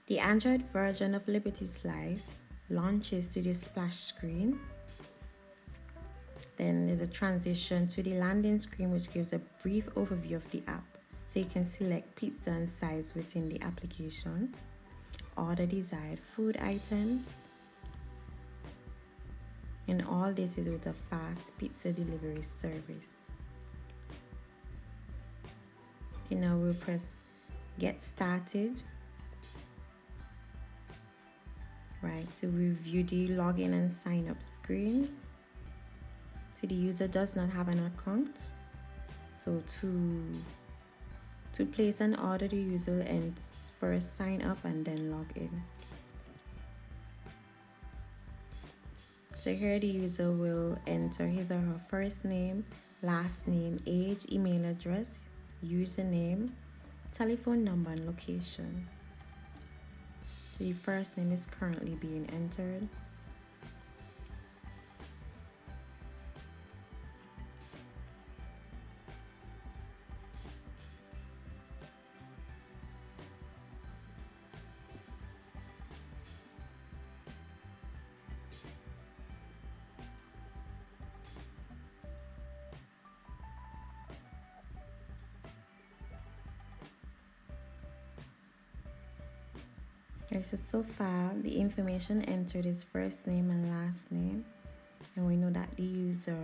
The Android version of LibertySlice launches to the splash screen. Then there's a transition to the landing screen, which gives a brief overview of the app. So you can select pizza and size within the application, order desired food items, and all this is with a fast pizza delivery service. Okay, now we'll press get started. Right, so review the login and sign up screen. So the user does not have an account. So to place an order, the user will first sign up and then log in. So here the user will enter his or her first name, last name, age, email address, username, telephone number, and location. So the first name is currently being entered. Okay, so far the information entered is first name and last name, and we know that the user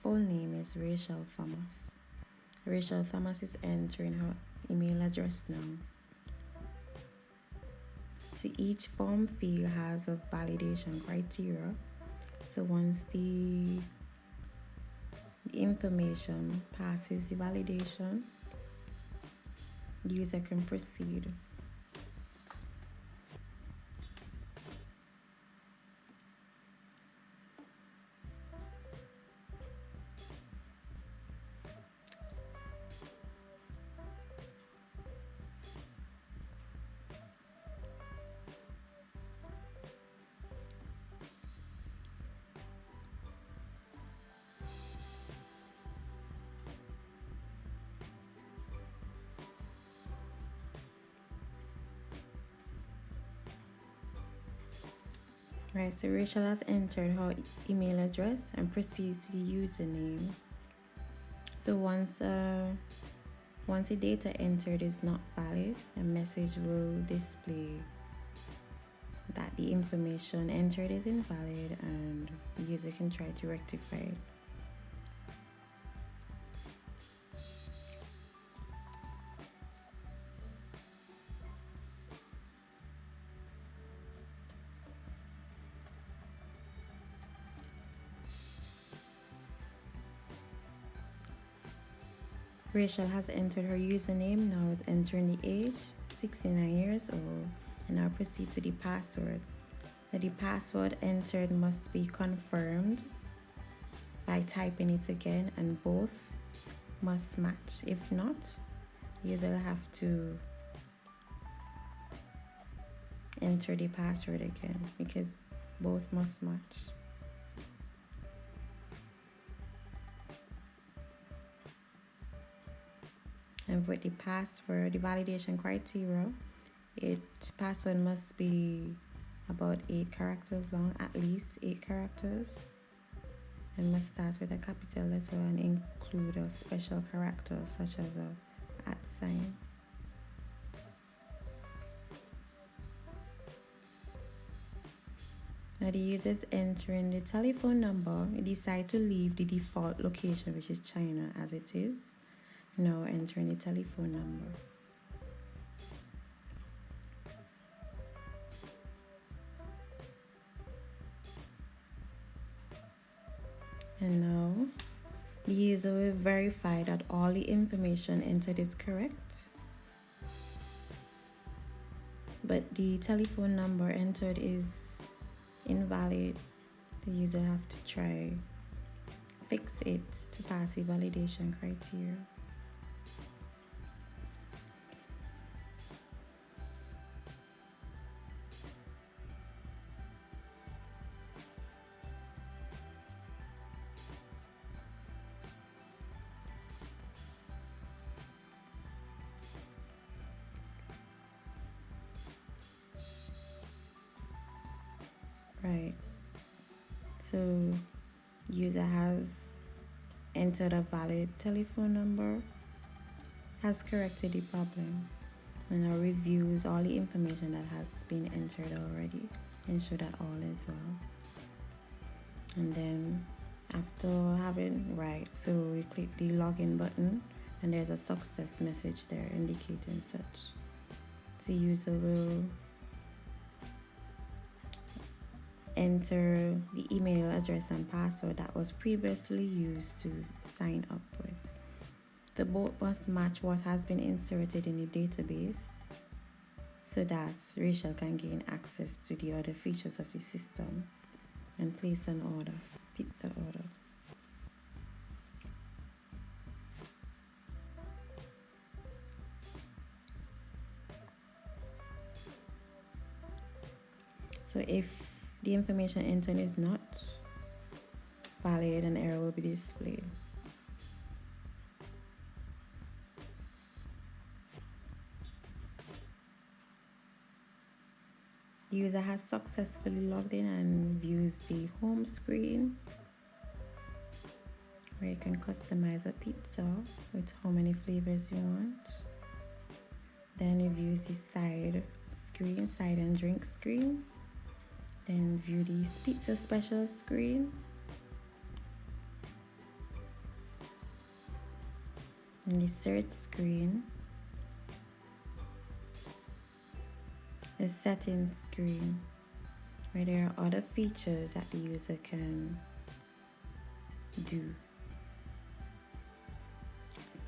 full name is Rachel Thomas. Rachel Thomas is entering her email address now. So each form field has a validation criteria. So once the information passes the validation, the user can proceed. Right, so Rachel has entered her email address and proceeds to the username. So once the data entered is not valid, a message will display that the information entered is invalid and the user can try to rectify it. Rachel has entered her username. Now it's entering the age, 69 years old, and now proceed to the password. Now the password entered must be confirmed by typing it again, and both must match. If not, user will have to enter the password again because both must match. And with the password, the validation criteria, password must be about 8 characters long, at least 8 characters, and must start with a capital letter and include a special character such as a @sign. Now the user is entering the telephone number. You decide to leave the default location, which is China, as it is. Now entering the telephone number. And now the user will verify that all the information entered is correct, but the telephone number entered is invalid. The user have to try fix it to pass the validation criteria. Right. So user has entered a valid telephone number, has corrected the problem, and now reviews all the information that has been entered already, ensure that all is well. And then after having, right, so we click the login button and there's a success message there indicating such. So user will enter the email address and password that was previously used to sign up with. The both must match what has been inserted in the database so that Rachel can gain access to the other features of the system and place an order, pizza order. So if the information entered is not valid, an error will be displayed. The user has successfully logged in and views the home screen where you can customize a pizza with how many flavors you want. Then you view the side screen, side and drink screen. Then view the pizza special screen. And the search screen. The settings screen where there are other features that the user can do.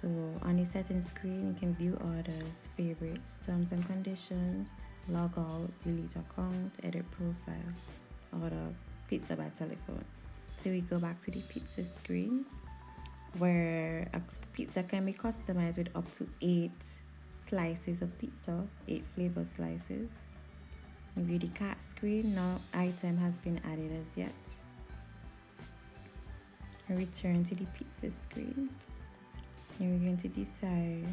So on the settings screen, you can view orders, favorites, terms and conditions, log out, delete account, edit profile, order pizza by telephone. So we go back to the pizza screen where a pizza can be customized with up to 8 slices of pizza, 8 flavor slices. We view the cart screen, no item has been added as yet. Return to the pizza screen. And we're going to decide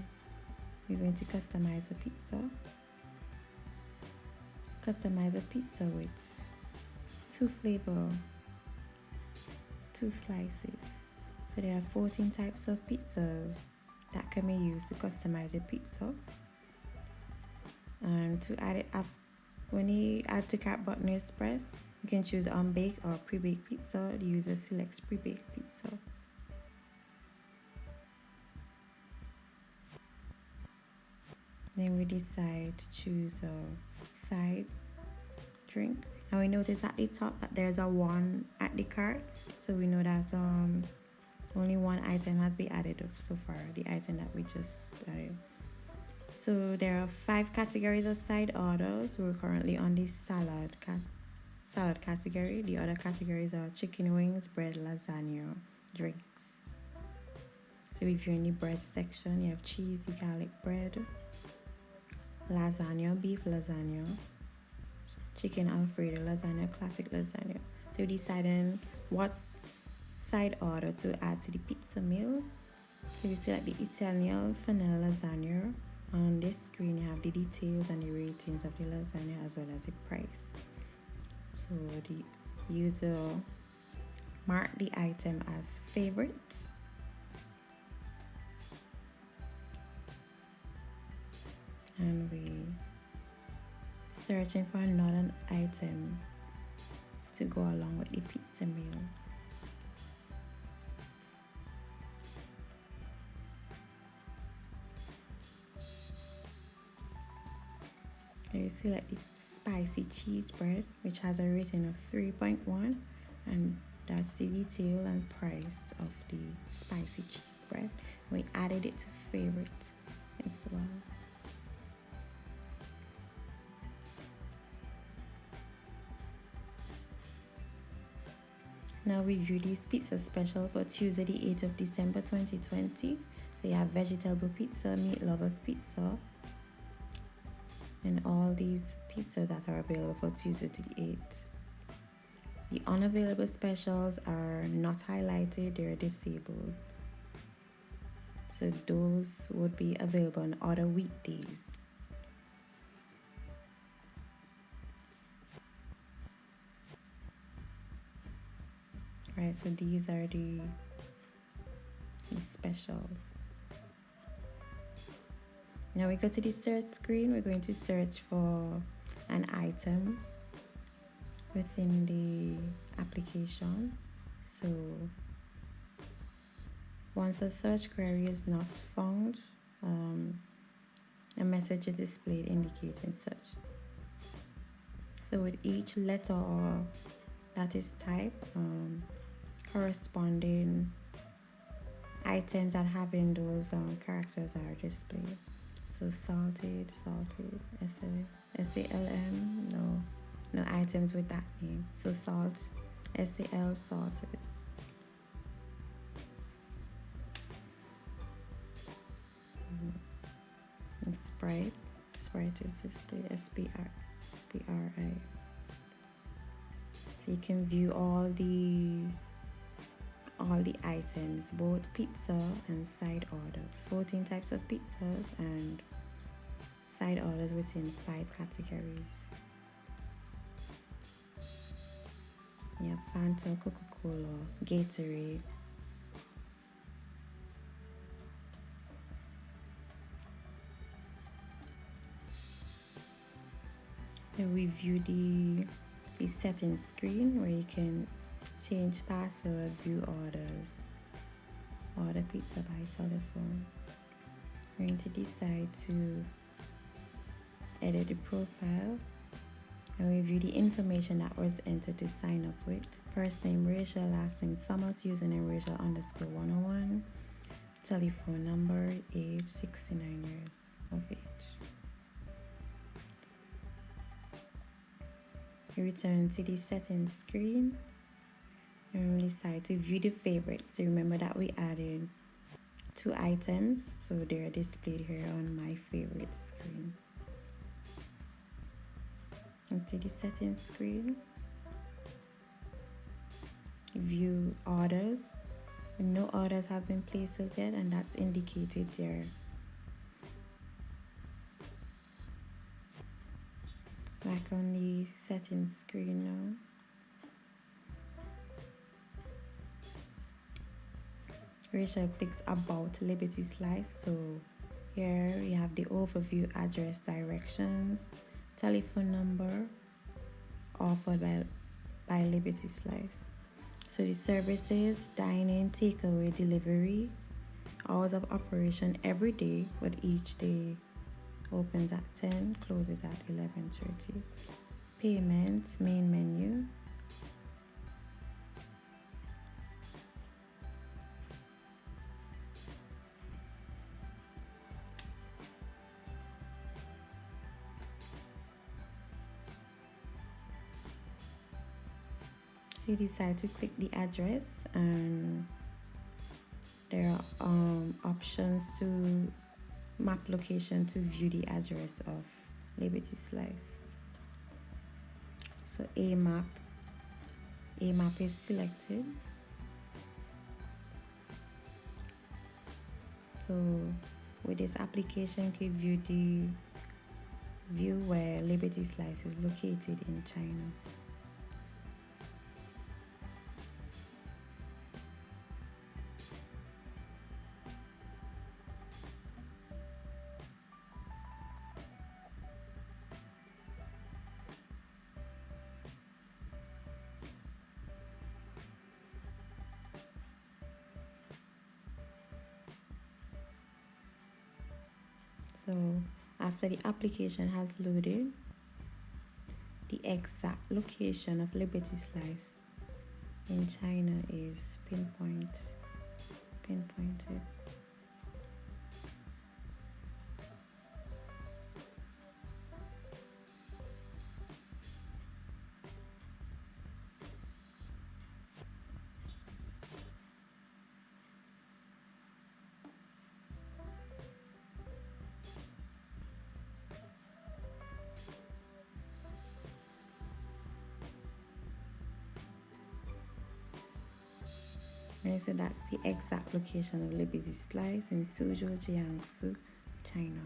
we're going to customize a pizza. Customize a pizza with 2 flavor, 2 slices. So there are 14 types of pizzas that can be used to customize a pizza. And to add it up, when the add to cart button is pressed, you can choose unbaked or pre-baked pizza. The user selects pre-baked pizza. Then we decide to choose a side drink, and we notice at the top that there's a 1 at the cart, so we know that only 1 item has been added so far, the item that we just added. So there are 5 categories of side orders. We're currently on the salad category. The other categories are chicken wings, bread, lasagna, drinks. So if you're in the bread section, you have cheesy garlic bread, lasagna, beef lasagna, chicken alfredo lasagna, classic lasagna. So you're deciding what side order to add to the pizza meal. So we select the Italian vanilla lasagna. On this screen you have the details and the ratings of the lasagna as well as the price. So the user mark the item as favorite. And we searching for another item to go along with the pizza meal. Here you select the spicy cheese bread, which has a rating of 3.1, and that's the detail and price of the spicy cheese bread. We added it to favorite as well. Now we view this pizza special for Tuesday the 8th of December 2020. So you have vegetable pizza, meat lovers pizza, and all these pizzas that are available for Tuesday to the 8th. The unavailable specials are not highlighted, they're disabled. So those would be available on other weekdays. Right, so these are the specials. Now we go to the search screen. We're going to search for an item within the application. So once a search query is not found, a message is displayed indicating such. So with each letter or that is typed, corresponding items that have in those characters are displayed. So salted, SALM, no items with that name. So salt, SAL, salted. And Sprite is displayed, SPRI. So you can view all the items, both pizza and side orders. 14 types of pizzas and side orders within 5 categories. You have Fanta, Coca-Cola, Gatorade. Then we view the settings screen where you can change password, view orders, order pizza by telephone. We're going to decide to edit the profile and we view the information that was entered to sign up with. First name Rachel, last name Thomas, username Rachel_101, telephone number, age 69 years of age. We return to the settings screen and we decide to view the favorites. So remember that we added 2 items, so they're displayed here on my favorites screen. Into the settings screen, view orders. No orders have been placed as yet, and that's indicated there. Back on the settings screen now. Rachel clicks about LIbertySlice. So here we have the overview, address, directions, telephone number offered by LIbertySlice. So the services, dine-in, takeaway, delivery, hours of operation every day, but each day opens at 10, closes at 11:30. Payment, main menu. So you decide to click the address and there are options to map location to view the address of LIbertySlice. So A map is selected. So with this application, you can view where LIbertySlice is located in China. So after the application has loaded, the exact location of LIbertySlice in China is pinpointed. Right, so that's the exact location of LIbertySlice in Suzhou, Jiangsu, China.